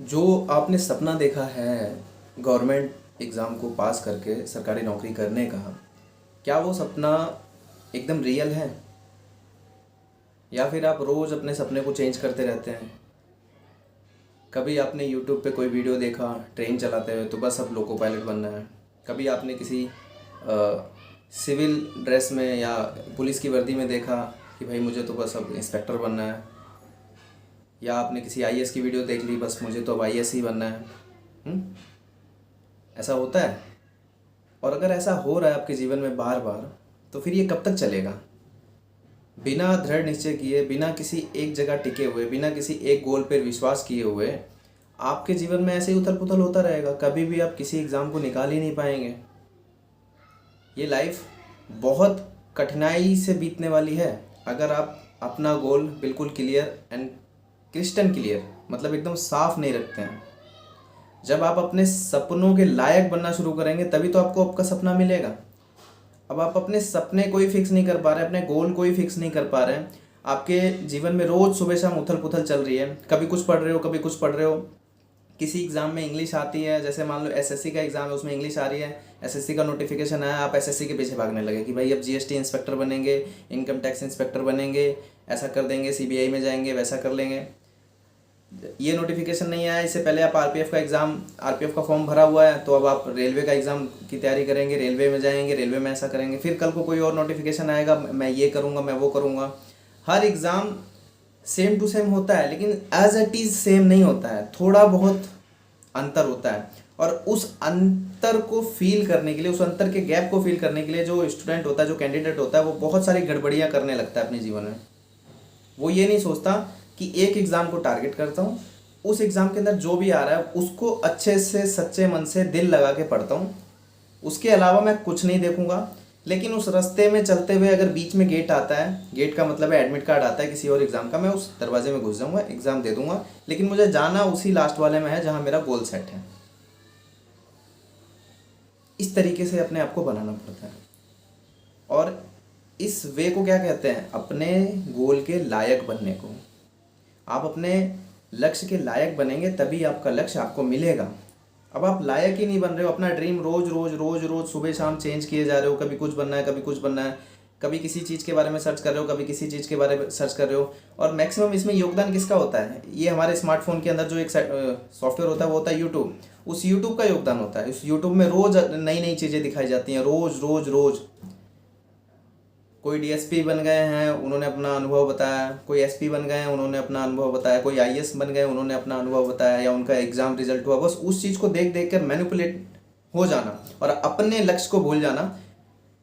जो आपने सपना देखा है गवर्नमेंट एग्ज़ाम को पास करके सरकारी नौकरी करने का, क्या वो सपना एकदम रियल है? या फिर आप रोज़ अपने सपने को चेंज करते रहते हैं? कभी आपने यूट्यूब पे कोई वीडियो देखा ट्रेन चलाते हुए तो बस अब लोको पायलट बनना है। कभी आपने किसी सिविल ड्रेस में या पुलिस की वर्दी में देखा कि भाई मुझे तो बस अब इंस्पेक्टर बनना है। या आपने किसी आईएएस की वीडियो देख ली, बस मुझे तो अब आईएएस ही बनना है। हुँ? ऐसा होता है? और अगर ऐसा हो रहा है आपके जीवन में बार बार, तो फिर ये कब तक चलेगा? बिना दृढ़ निश्चय किए, बिना किसी एक जगह टिके हुए, बिना किसी एक गोल पर विश्वास किए हुए आपके जीवन में ऐसे ही उथल पुथल होता रहेगा। कभी भी आप किसी एग्ज़ाम को निकाल ही नहीं पाएंगे। ये लाइफ बहुत कठिनाई से बीतने वाली है अगर आप अपना गोल बिल्कुल क्लियर एंड क्रिस्टल क्लियर, मतलब एकदम साफ नहीं रखते हैं। जब आप अपने सपनों के लायक बनना शुरू करेंगे तभी तो आपको आपका सपना मिलेगा। अब आप अपने सपने को ही फिक्स नहीं कर पा रहे, अपने गोल को ही फिक्स नहीं कर पा रहे हैं। आपके जीवन में रोज़ सुबह शाम उथल पुथल चल रही है। कभी कुछ पढ़ रहे हो, कभी कुछ पढ़ रहे हो। किसी एग्ज़ाम में इंग्लिश आती है, जैसे मान लो एसएससी का एग्ज़ाम है, उसमें इंग्लिश आ रही है। एसएससी का नोटिफिकेशन आया, आप एसएससी के पीछे भागने लगे कि भाई अब जीएसटी इंस्पेक्टर बनेंगे, इनकम टैक्स इंस्पेक्टर बनेंगे, ऐसा कर देंगे, सीबीआई में जाएंगे, वैसा कर लेंगे। ये नोटिफिकेशन नहीं आया, इससे पहले आप आरपीएफ का फॉर्म भरा हुआ है, तो अब आप रेलवे का एग्ज़ाम की तैयारी करेंगे, रेलवे में जाएंगे, रेलवे में ऐसा करेंगे। फिर कल को कोई और नोटिफिकेशन आएगा, मैं ये करूँगा, मैं वो करूँगा। हर एग्ज़ाम सेम टू सेम होता है, लेकिन एज इट इज़ सेम नहीं होता है, थोड़ा बहुत अंतर होता है। और उस अंतर को फील करने के लिए, उस अंतर के गैप को फील करने के लिए जो स्टूडेंट होता है, जो कैंडिडेट होता है, वो बहुत सारी गड़बड़ियाँ करने लगता है अपने जीवन में। वो ये नहीं सोचता कि एक एग्ज़ाम को टारगेट करता हूँ, उस एग्ज़ाम के अंदर जो भी आ रहा है उसको अच्छे से सच्चे मन से दिल लगा के पढ़ता हूँ, उसके अलावा मैं कुछ नहीं देखूंगा। लेकिन उस रास्ते में चलते हुए अगर बीच में गेट आता है, गेट का मतलब है एडमिट कार्ड आता है किसी और एग्ज़ाम का, मैं उस दरवाजे में घुस जाऊँगा, एग्ज़ाम दे दूंगा, लेकिन मुझे जाना उसी लास्ट वाले में है जहाँ मेरा गोल सेट है। इस तरीके से अपने आप को बनाना पड़ता है। और इस वे को क्या कहते हैं? अपने गोल के लायक बनने को। आप अपने लक्ष्य के लायक बनेंगे तभी आपका लक्ष्य आपको मिलेगा। अब आप लायक ही नहीं बन रहे हो, अपना ड्रीम रोज रोज रोज रोज सुबह शाम चेंज किए जा रहे हो। कभी कुछ बनना है, कभी कुछ बनना है, कभी किसी चीज़ के बारे में सर्च कर रहे हो, कभी किसी चीज़ के बारे में सर्च कर रहे हो। और मैक्सिमम इसमें योगदान किसका होता है? ये हमारे स्मार्टफोन के अंदर जो एक सॉफ्टवेयर होता है वो होता है यूट्यूब। उस यूट्यूब का योगदान होता है। उस यूट्यूब में रोज़ नई नई चीज़ें दिखाई जाती हैं, रोज़ रोज़ रोज़। कोई डीएसपी बन गए हैं, उन्होंने अपना अनुभव बताया। कोई एसपी बन गए हैं, उन्होंने अपना अनुभव बताया। कोई आईएएस बन गए, उन्होंने अपना अनुभव बताया, या उनका एग्जाम रिजल्ट हुआ। बस उस चीज़ को देख देख कर मैनिपुलेट हो जाना और अपने लक्ष्य को भूल जाना।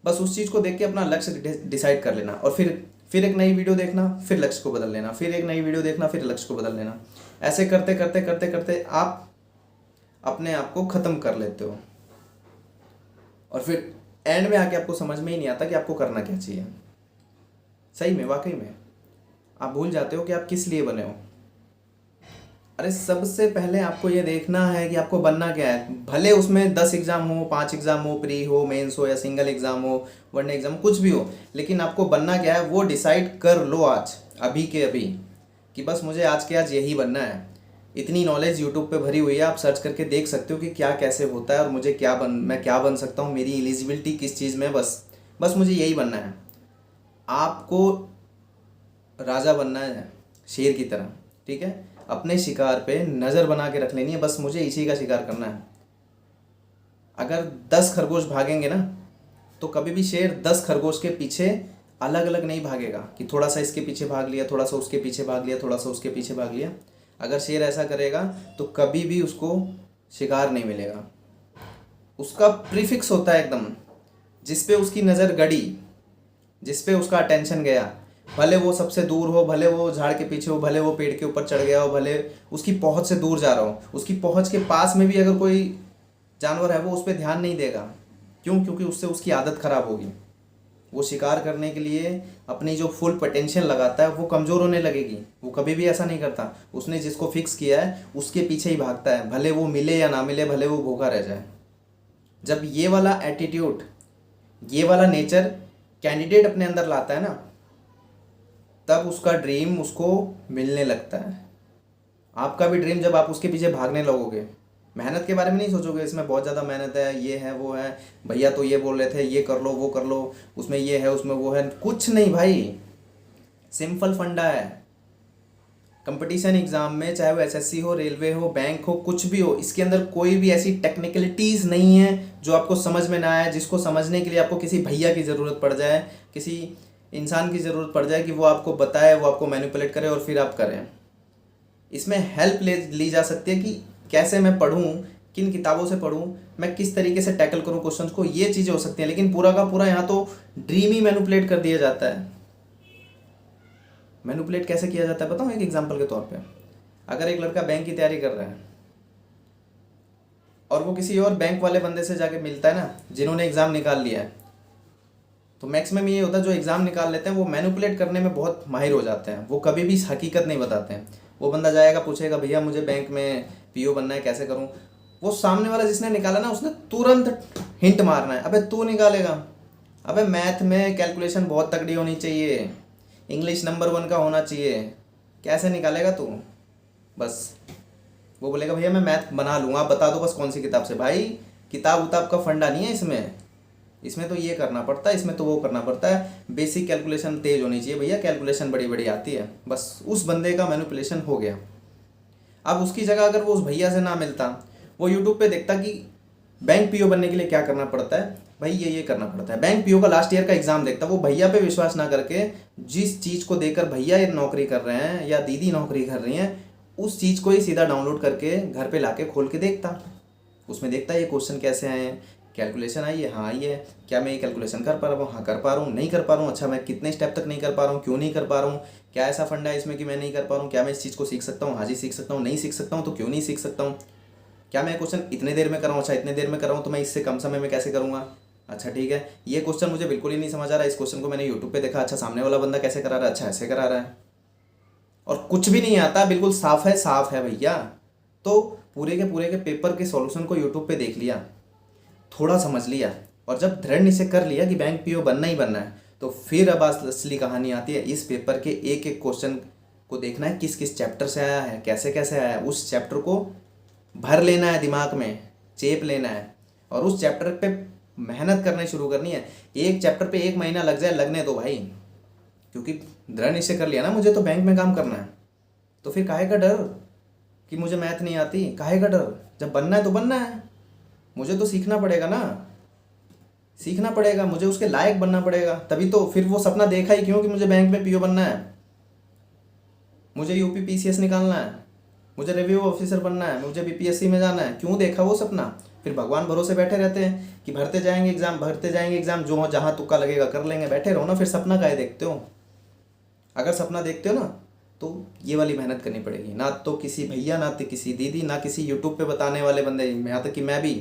बस उस चीज़ को देख के अपना लक्ष्य डिसाइड कर लेना, और फिर एक नई वीडियो देखना, फिर लक्ष्य को बदल लेना, फिर एक नई वीडियो देखना, फिर लक्ष्य को बदल लेना। ऐसे करते करते करते करते आप अपने आप को ख़त्म कर लेते हो, और फिर एंड में आके आपको समझ में ही नहीं आता कि आपको करना क्या चाहिए। सही में, वाकई में आप भूल जाते हो कि आप किस लिए बने हो। अरे सबसे पहले आपको ये देखना है कि आपको बनना क्या है। भले उसमें 10 एग्ज़ाम हो, 5 एग्ज़ाम हो, प्री हो, मेंस हो, या सिंगल एग्ज़ाम हो, वन एग्ज़ाम, कुछ भी हो, लेकिन आपको बनना क्या है वो डिसाइड कर लो आज, अभी के अभी, कि बस मुझे आज के आज यही बनना है। इतनी नॉलेज यूट्यूब पे भरी हुई है, आप सर्च करके देख सकते हो कि क्या कैसे होता है, और मुझे मैं क्या बन सकता हूँ, मेरी एलिजिबिलिटी किस चीज़ में। बस मुझे यही बनना है। आपको राजा बनना है, शेर की तरह, ठीक है? अपने शिकार पे नज़र बना के रख लेनी है, बस मुझे इसी का शिकार करना है। अगर 10 खरगोश भागेंगे ना, तो कभी भी शेर 10 खरगोश के पीछे अलग अलग नहीं भागेगा कि थोड़ा सा इसके पीछे भाग लिया, थोड़ा सा उसके पीछे भाग लिया, थोड़ा सा उसके पीछे भाग लिया। अगर शेर ऐसा करेगा तो कभी भी उसको शिकार नहीं मिलेगा। उसका प्रीफिक्स होता है एकदम, जिस पे उसकी नज़र गड़ी, जिस पे उसका अटेंशन गया, भले वो सबसे दूर हो, भले वो झाड़ के पीछे हो, भले वो पेड़ के ऊपर चढ़ गया हो, भले उसकी पहुंच से दूर जा रहा हो, उसकी पहुंच के पास में भी अगर कोई जानवर है, वो उस पर ध्यान नहीं देगा। क्यों? क्योंकि उससे उसकी आदत खराब होगी। वो शिकार करने के लिए अपनी जो फुल पोटेंशियल लगाता है वो कमज़ोर होने लगेगी। वो कभी भी ऐसा नहीं करता। उसने जिसको फिक्स किया है उसके पीछे ही भागता है, भले वो मिले या ना मिले, भले वो भूखा रह जाए। जब ये वाला एटीट्यूड, ये वाला नेचर कैंडिडेट अपने अंदर लाता है ना, तब उसका ड्रीम उसको मिलने लगता है। आपका भी ड्रीम, जब आप उसके पीछे भागने लगोगे, मेहनत के बारे में नहीं सोचोगे इसमें बहुत ज़्यादा मेहनत है, ये है वो है, भैया तो ये बोल रहे थे ये कर लो वो कर लो, उसमें ये है उसमें वो है, कुछ नहीं भाई। सिंपल फंडा है। कंपटीशन एग्जाम में, चाहे वो एसएससी हो, रेलवे हो, बैंक हो, कुछ भी हो, इसके अंदर कोई भी ऐसी टेक्निकलिटीज़ नहीं है जो आपको समझ में ना आए, जिसको समझने के लिए आपको किसी भैया की ज़रूरत पड़ जाए, किसी इंसान की ज़रूरत पड़ जाए कि वो आपको बताए, वो आपको मैनिपुलेट करे और फिर आप करें। इसमें हेल्प ली जा सकती है कि कैसे मैं पढूं, किन किताबों से पढूं, मैं किस तरीके से टैकल करूं क्वेश्चंस को, ये चीज़ें हो सकती हैं। लेकिन पूरा का पूरा यहाँ तो ड्रीम ही मैनिपुलेट कर दिया जाता है। मैनिपुलेट कैसे किया जाता है बताऊँ एक एग्जांपल के तौर पे। अगर एक लड़का बैंक की तैयारी कर रहा है और वो किसी और बैंक वाले बंदे से जाके मिलता है ना, जिन्होंने एग्ज़ाम निकाल लिया है, तो मैक्सिमम ये होता है जो एग्ज़ाम निकाल लेते हैं वो मैनिपुलेट करने में बहुत माहिर हो जाते हैं। वो कभी भी हकीकत नहीं बताते हैं। वो बंदा जाएगा पूछेगा भैया मुझे बैंक में पीओ बनना है कैसे करूं, वो सामने वाला जिसने निकाला ना उसने तुरंत हिंट मारना है, अबे तू निकालेगा, अबे मैथ में कैलकुलेशन बहुत तगड़ी होनी चाहिए, इंग्लिश नंबर 1 का होना चाहिए, कैसे निकालेगा तू। बस वो बोलेगा भैया मैं मैथ बना लूँगा, आप बता दो बस कौन सी किताब से। भाई किताब उताब का फंडा नहीं है इसमें, इसमें तो ये करना पड़ता है, इसमें तो वो करना पड़ता है। बेसिक कैलकुलेशन तेज होनी चाहिए भैया, कैलकुलेशन बड़ी बड़ी आती है। बस उस बंदे का मैनिपुलेशन हो गया। अब उसकी जगह अगर वो उस भैया से ना मिलता, वो यूट्यूब पे देखता कि बैंक पीओ बनने के लिए क्या करना पड़ता है, भाई ये करना पड़ता है, बैंक पीओ का लास्ट ईयर का एग्जाम देखता, वो भैया पे विश्वास ना करके जिस चीज़ को देखकर भैया ये नौकरी कर रहे हैं या दीदी नौकरी कर रही हैं, उस चीज़ को ही सीधा डाउनलोड करके घर पे लाके खोल के देखता। उसमें देखता है ये क्वेश्चन कैसे आए हैं, कैलकुलेशन आई है, हाँ आई है, क्या मैं ये कैलकुलेशन कर पा रहा हूँ, हाँ कर पा रहा हूँ, नहीं कर पा रहा हूँ, अच्छा मैं कितने स्टेप तक नहीं कर पा रहा हूँ, क्यों नहीं कर पा रहा हूँ, क्या ऐसा फंडा है इसमें कि मैं नहीं कर पा रहा हूँ, क्या मैं इस चीज़ को सीख सकता हूँ, हाँ जी सीख सकता हूँ, नहीं सीख सकता हूँ तो क्यों नहीं सीख सकता हूँ, क्या मैं क्वेश्चन इतने देर में कर रहा हूँ, अच्छा इतने देर में कर रहा हूँ तो मैं इससे कम समय में कैसे करूँगा, अच्छा ठीक है ये क्वेश्चन मुझे बिल्कुल ही नहीं समझ आ रहा है, इस क्वेश्चन को मैंने यूट्यूब पे देखा, अच्छा सामने वाला बंदा कैसे करा रहा है, अच्छा ऐसे करा रहा है, और कुछ भी नहीं आता, बिल्कुल साफ है भैया। तो पूरे के पेपर के सॉल्यूशन को यूट्यूब पे देख लिया, थोड़ा समझ लिया, और जब दृढ़ निश्चय कर लिया कि बैंक पीओ बनना ही बनना है, तो फिर अब असली कहानी आती है। इस पेपर के एक एक क्वेश्चन को देखना है किस किस चैप्टर से आया है, कैसे कैसे आया है, उस चैप्टर को भर लेना है दिमाग में, चेप लेना है, और उस चैप्टर पे मेहनत करनी शुरू करनी है। एक चैप्टर पे 1 महीना लग जाए, लगने दो भाई, क्योंकि दृढ़ निश्चय कर लिया ना मुझे तो बैंक में काम करना है, तो फिर काहे का डर कि मुझे मैथ नहीं आती, काहे का डर, जब बनना है तो बनना है, मुझे तो सीखना पड़ेगा ना, सीखना पड़ेगा, मुझे उसके लायक बनना पड़ेगा, तभी तो फिर वो सपना देखा ही क्यों कि मुझे बैंक में पीओ बनना है, मुझे यूपी पीसीएस निकालना है, मुझे रिव्यू ऑफिसर बनना है, मुझे बीपीएससी में जाना है, क्यों देखा वो सपना। फिर भगवान भरोसे बैठे रहते हैं कि भरते जाएंगे एग्जाम, जो जहाँ तुक्का लगेगा कर लेंगे, बैठे रहो ना, फिर सपना काहे देखते हो। अगर सपना देखते हो ना तो ये वाली मेहनत करनी पड़ेगी, ना तो किसी भैया, ना तो किसी दीदी, ना किसी यूट्यूब पे बताने वाले बंदे, यहाँ तक कि मैं भी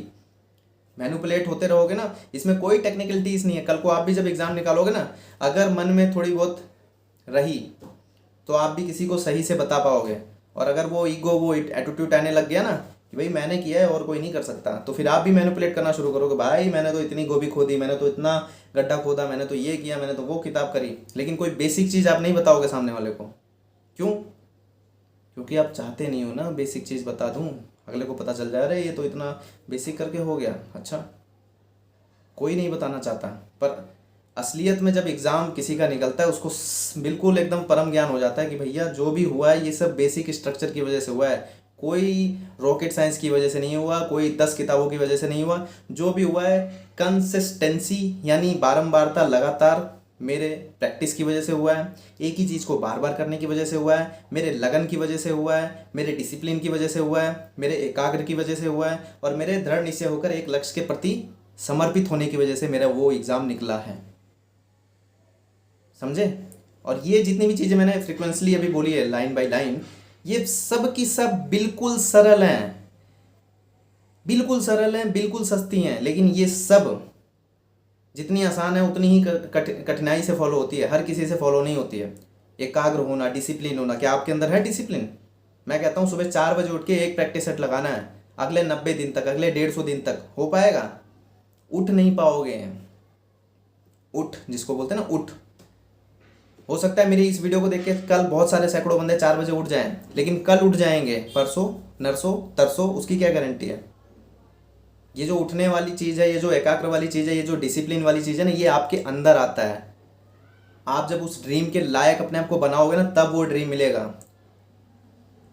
मैनिपुलेट होते रहोगे ना। इसमें कोई टेक्निकलिटीज़ नहीं है। कल को आप भी जब एग्ज़ाम निकालोगे ना, अगर मन में थोड़ी बहुत रही तो आप भी किसी को सही से बता पाओगे, और अगर वो ईगो, वो एटीट्यूड आने लग गया ना कि भाई मैंने किया है और कोई नहीं कर सकता, तो फिर आप भी मैनिपुलेट करना शुरू करोगे, भाई मैंने तो इतनी गोभी खोदी, मैंने तो इतना गड्ढा खोदा, मैंने तो ये किया, मैंने तो वो किताब करी, लेकिन कोई बेसिक चीज़ आप नहीं बताओगे सामने वाले को। क्यों? क्योंकि आप चाहते नहीं हो ना बेसिक चीज़ बता दूं, अगले को पता चल जाए अरे ये तो इतना बेसिक करके हो गया, अच्छा। कोई नहीं बताना चाहता, पर असलियत में जब एग्ज़ाम किसी का निकलता है उसको बिल्कुल एकदम परम ज्ञान हो जाता है कि भैया जो भी हुआ है ये सब बेसिक स्ट्रक्चर की वजह से हुआ है, कोई रॉकेट साइंस की वजह से नहीं हुआ, कोई 10 किताबों की वजह से नहीं हुआ, जो भी हुआ है कंसिस्टेंसी यानी बारंबारता, लगातार मेरे प्रैक्टिस की वजह से हुआ है, एक ही चीज़ को बार बार करने की वजह से हुआ है, मेरे लगन की वजह से हुआ है, मेरे डिसिप्लिन की वजह से हुआ है, मेरे एकाग्र की वजह से हुआ है, और मेरे दृढ़ निश्चय होकर एक लक्ष्य के प्रति समर्पित होने की वजह से मेरा वो एग्ज़ाम निकला है। समझे? और ये जितनी भी चीज़ें मैंने फ्रिक्वेंसली अभी बोली है लाइन बाय लाइन, ये सब की सब बिल्कुल सरल हैं, बिल्कुल सरल हैं, बिल्कुल सस्ती हैं, लेकिन ये सब जितनी आसान है उतनी ही कठिनाई से फॉलो होती है, हर किसी से फॉलो नहीं होती है। एकाग्र होना, डिसिप्लिन होना, क्या आपके अंदर है डिसिप्लिन? मैं कहता हूँ सुबह 4 बजे उठ के एक प्रैक्टिस सेट लगाना है, अगले 90 दिन तक, अगले 150 दिन तक हो पाएगा? उठ नहीं पाओगे। उठ जिसको बोलते हैं ना, उठ, हो सकता है मेरी इस वीडियो को देख के कल बहुत सारे सैकड़ों बंदे 4 बजे उठ जाएं, लेकिन कल उठ जाएंगे, परसों नरसों तरसों, उसकी क्या गारंटी है। ये जो उठने वाली चीज़ है, ये जो एकाग्र वाली चीज़ है, ये जो डिसिप्लिन वाली चीज़ है ना, ये आपके अंदर आता है। आप जब उस ड्रीम के लायक अपने आप को बनाओगे ना, तब वो ड्रीम मिलेगा।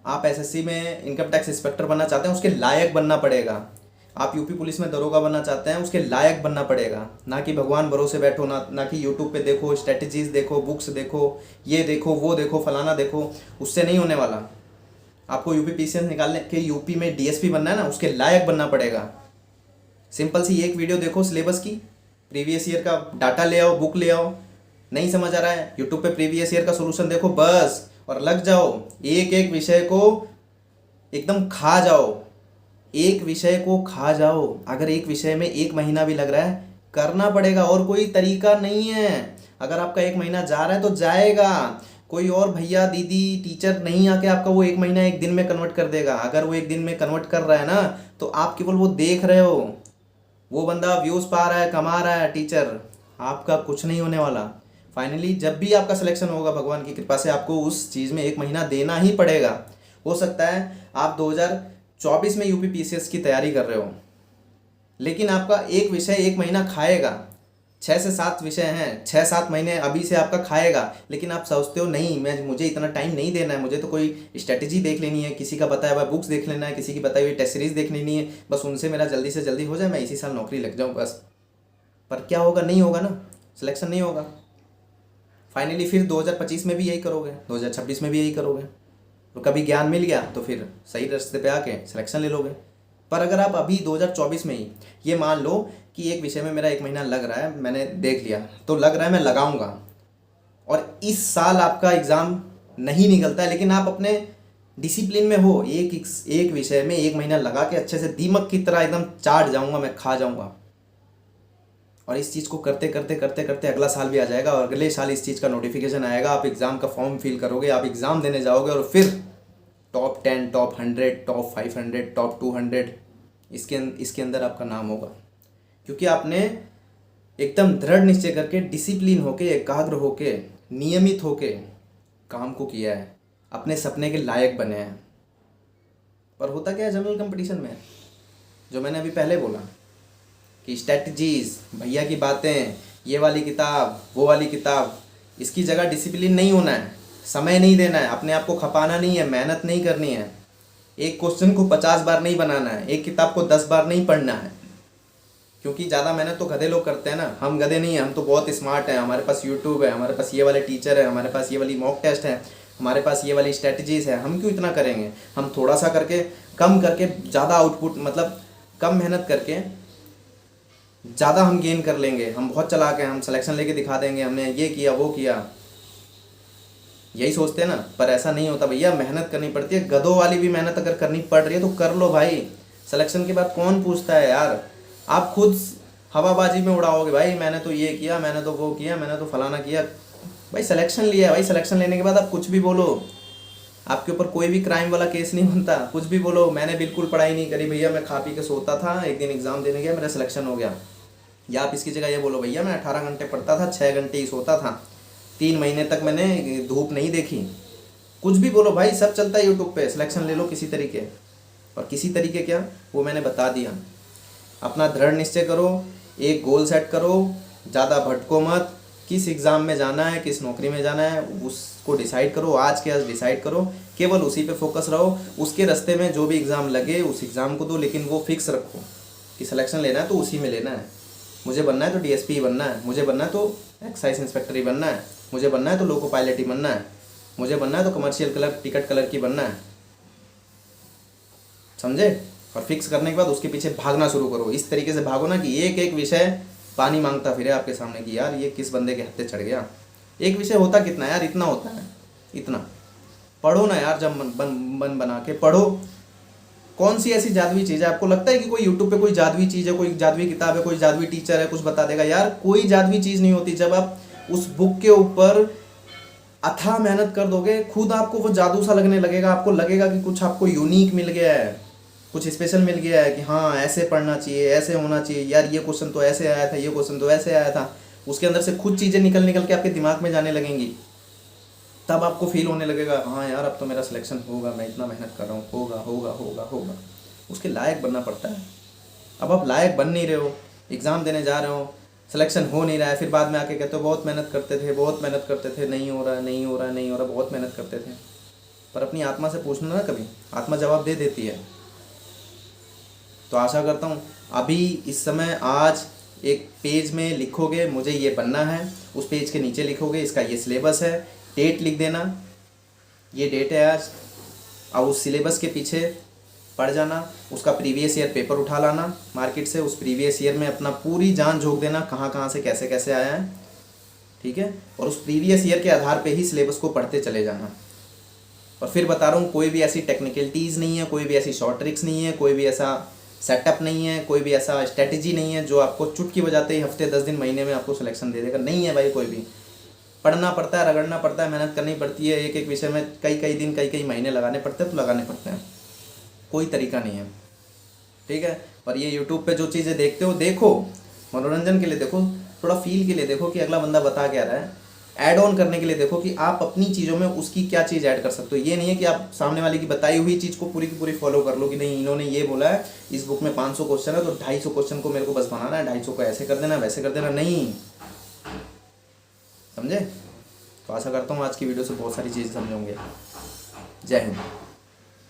आप एसएससी में इनकम टैक्स इंस्पेक्टर बनना चाहते हैं, उसके लायक बनना पड़ेगा। आप यूपी पुलिस में दरोगा बनना चाहते हैं, उसके लायक बनना पड़ेगा। ना कि भगवान भरोसे बैठो, ना कि यूट्यूब पे देखो, स्ट्रेटजीज देखो, बुक्स देखो, ये देखो, वो देखो, फलाना देखो, उससे नहीं होने वाला। आपको यूपी पीसीएस निकालने के, यूपी में डीएसपी बनना है ना, उसके लायक बनना पड़ेगा। सिंपल सी एक वीडियो देखो सिलेबस की, प्रीवियस ईयर का डाटा ले आओ, बुक ले आओ। नहीं समझ आ रहा है, यूट्यूब पे प्रीवियस ईयर का सोल्यूशन देखो बस, और लग जाओ। एक एक विषय को एकदम खा जाओ, एक विषय को खा जाओ। अगर एक विषय में 1 महीना भी लग रहा है, करना पड़ेगा, और कोई तरीका नहीं है। अगर आपका 1 महीना जा रहा है तो जाएगा, कोई और भैया दीदी टीचर नहीं आके आपका वो 1 महीना 1 दिन में कन्वर्ट कर देगा। अगर वो 1 दिन में कन्वर्ट कर रहा है ना, तो आप केवल वो देख रहे हो। वो बंदा व्यूज पा रहा है, कमा रहा है, टीचर, आपका कुछ नहीं होने वाला। फाइनली जब भी आपका सिलेक्शन होगा, भगवान की कृपा से आपको उस चीज़ में 1 महीना देना ही पड़ेगा। हो सकता है आप 2024 में यूपी पीसीएस की तैयारी कर रहे हो, लेकिन आपका एक विषय 1 महीना खाएगा। 6 से 7 विषय हैं, 6-7 महीने अभी से आपका खाएगा। लेकिन आप सोचते हो नहीं, मुझे इतना टाइम नहीं देना है, मुझे तो कोई स्ट्रेटेजी देख लेनी है, किसी का बताया हुआ बुक्स देख लेना है, किसी की बताई हुई टेस्ट सीरीज देख लेनी है, बस उनसे मेरा जल्दी से जल्दी हो जाए, मैं इसी साल नौकरी लग जाऊँ बस। पर क्या होगा, नहीं होगा ना, सिलेक्शन नहीं होगा। फाइनली फिर 2025 में भी यही करोगे, 2026 में भी यही करोगे। तो कभी ज्ञान मिल गया तो फिर सही रास्ते पे आके सिलेक्शन ले लोगे। पर अगर आप अभी 2024 में ही ये मान लो कि एक विषय में मेरा 1 महीना लग रहा है, मैंने देख लिया तो लग रहा है मैं लगाऊंगा, और इस साल आपका एग्ज़ाम नहीं निकलता है, लेकिन आप अपने डिसिप्लिन में हो, एक विषय में 1 महीना लगा के अच्छे से दीमक की तरह एकदम चाट जाऊंगा, मैं खा जाऊंगा। और इस चीज़ को करते करते करते करते अगला साल भी आ जाएगा, और अगले साल इस चीज़ का नोटिफिकेशन आएगा, आप एग्ज़ाम का फॉर्म फिल करोगे, आप एग्ज़ाम देने जाओगे, और फिर टॉप 10, टॉप 100, टॉप 500, टॉप 200 इसके अंदर आपका नाम होगा। क्योंकि आपने एकदम दृढ़ निश्चय करके, डिसिप्लिन होके, एकाग्र होके, नियमित होके काम को किया है, अपने सपने के लायक बने हैं। पर होता क्या है जनरल कंपटीशन में, जो मैंने अभी पहले बोला कि स्ट्रेटजीज, भैया की बातें, ये वाली किताब, वो वाली किताब, इसकी जगह डिसिप्लिन नहीं होना है, समय नहीं देना है, अपने आप को खपाना नहीं है, मेहनत नहीं करनी है। एक क्वेश्चन को 50 बार नहीं बनाना है, एक किताब को 10 बार नहीं पढ़ना है। क्योंकि ज़्यादा मेहनत तो गधे लोग करते हैं ना, हम गधे नहीं हैं, हम तो बहुत स्मार्ट हैं। हमारे पास यूट्यूब है, हमारे पास ये वाले टीचर है, हमारे पास ये वाली मॉक टेस्ट है, हमारे पास ये वाली स्ट्रेटजीज है। हम क्यों इतना करेंगे, हम थोड़ा सा करके, कम करके ज़्यादा आउटपुट, मतलब कम मेहनत करके ज़्यादा हम गेन कर लेंगे। हम बहुत चला के हम सिलेक्शन लेके दिखा देंगे, हमने ये किया वो किया, यही सोचते हैं ना। पर ऐसा नहीं होता भैया, मेहनत करनी पड़ती है। गधों वाली भी मेहनत अगर करनी पड़ रही है तो कर लो भाई। सिलेक्शन के बाद कौन पूछता है यार, आप खुद हवाबाजी में उड़ाओगे भाई, मैंने तो ये किया, मैंने तो वो किया, मैंने तो फलाना किया। भाई सिलेक्शन लिया है भाई, सिलेक्शन लेने के बाद आप कुछ भी बोलो, आपके ऊपर कोई भी क्राइम वाला केस नहीं बनता। कुछ भी बोलो, मैंने बिल्कुल पढ़ाई नहीं करी भैया, मैं खा पी के सोता था, एक दिन एग्जाम देने गया, मेरा सिलेक्शन हो गया। या आप इसकी जगह ये बोलो, भैया मैं 18 घंटे पढ़ता था, 6 घंटे ही सोता था, 3 महीने तक मैंने धूप नहीं देखी। कुछ भी बोलो भाई, सब चलता है यूट्यूब पे। सिलेक्शन ले लो किसी तरीके, और किसी तरीके क्या, वो मैंने बता दिया। अपना दृढ़ निश्चय करो, एक गोल सेट करो, ज़्यादा भटको मत। किस एग्ज़ाम में जाना है, किस नौकरी में जाना है, उसको डिसाइड करो, आज के आज डिसाइड करो, केवल उसी पे फोकस रहो। उसके रास्ते में जो भी एग्ज़ाम लगे उस एग्ज़ाम को दो, लेकिन वो फिक्स रखो कि सिलेक्शन लेना है तो उसी में लेना है। मुझे बनना है तो डीएसपी ही बनना है, मुझे बनना है तो एक्साइज इंस्पेक्टर ही बनना है, मुझे बनना है तो लोको पायलट ही बनना है, मुझे बनना है तो कमर्शियल क्लर्क, टिकट क्लर्क की बनना है। समझे? और फिक्स करने के बाद उसके पीछे भागना शुरू करो। इस तरीके से भागो ना कि एक एक विषय पानी मांगता फिरे आपके सामने कि यार ये किस बंदे के हत्थे चढ़ गया। एक विषय होता कितना यार, इतना होता है, इतना। पढ़ो ना यार, जब मन बना के पढ़ो। कौन सी ऐसी जादुई चीज़ है, आपको लगता है कि कोई यूट्यूब पे कोई जादुई चीज़ है, कोई जादुई किताब है, कोई जादुई टीचर है, कुछ बता देगा? यार कोई जादुई चीज़ नहीं होती। जब आप उस बुक के ऊपर अथाह मेहनत कर दोगे, खुद आपको वो जादू सा लगने लगेगा। आपको लगेगा कि कुछ आपको यूनिक मिल गया है, कुछ स्पेशल मिल गया है, कि हाँ ऐसे पढ़ना चाहिए, ऐसे होना चाहिए, यार ये क्वेश्चन तो ऐसे आया था, ये क्वेश्चन तो ऐसे आया था। उसके अंदर से खुद चीज़ें निकल निकल के आपके दिमाग में जाने लगेंगी। तब आपको फील होने लगेगा हाँ यार अब तो मेरा सिलेक्शन होगा, मैं इतना मेहनत कर रहा हूँ, होगा होगा होगा होगा। उसके लायक बनना पड़ता है। अब आप लायक बन नहीं रहे हो, एग्ज़ाम देने जा रहे हो, सिलेक्शन हो नहीं रहा है, फिर बाद में आके कहते हो बहुत मेहनत करते थे, बहुत मेहनत करते थे, नहीं हो रहा नहीं हो रहा नहीं हो रहा, बहुत मेहनत करते थे। पर अपनी आत्मा से पूछना ना, कभी आत्मा जवाब दे देती है। तो आशा करता हूँ अभी इस समय आज एक पेज में लिखोगे मुझे ये बनना है, उस पेज के नीचे लिखोगे इसका ये सिलेबस है, डेट लिख देना, ये डेट है आज। अब उस सिलेबस के पीछे पढ़ जाना, उसका प्रीवियस ईयर पेपर उठा लाना मार्केट से, उस प्रीवियस ईयर में अपना पूरी जान झोंक देना कहाँ कहाँ से कैसे कैसे आया है, ठीक है। और उस प्रीवियस ईयर के आधार पे ही सिलेबस को पढ़ते चले जाना। और फिर बता रहा हूँ कोई भी ऐसी टेक्निकलिटीज़ नहीं है, कोई भी ऐसी शॉर्ट ट्रिक्स नहीं है, कोई भी ऐसा सेटअप नहीं है, कोई भी ऐसा स्ट्रेटजी नहीं है जो आपको चुटकी बजाते ही हफ्ते 10 दिन महीने में आपको सिलेक्शन दे देगा। नहीं है भाई, कोई भी पढ़ना पड़ता है, रगड़ना पड़ता है, मेहनत करनी पड़ती है, एक एक विषय में कई कई दिन कई कई महीने लगाने पड़ते हैं, तो लगाने पड़ते हैं, कोई तरीका नहीं है, ठीक है। और ये यूट्यूब पे जो चीज़ें देखते हो देखो, मनोरंजन के लिए देखो, थोड़ा फील के लिए देखो कि अगला बंदा बता क्या रहा है, ऐड ऑन करने के लिए देखो कि आप अपनी चीज़ों में उसकी क्या चीज़ ऐड कर सकते हो। ये नहीं है कि आप सामने वाले की बताई हुई चीज़ को पूरी की पूरी फॉलो कर लो कि नहीं इन्होंने ये बोला है, इस बुक में 500 क्वेश्चन है तो 250 क्वेश्चन को मेरे को बस बनाना है, 250 को ऐसे कर देना वैसे कर देना, नहीं, समझे। तो आशा करता हूँ आज की वीडियो से बहुत सारी चीज़ें समझोगे। जय हिंद।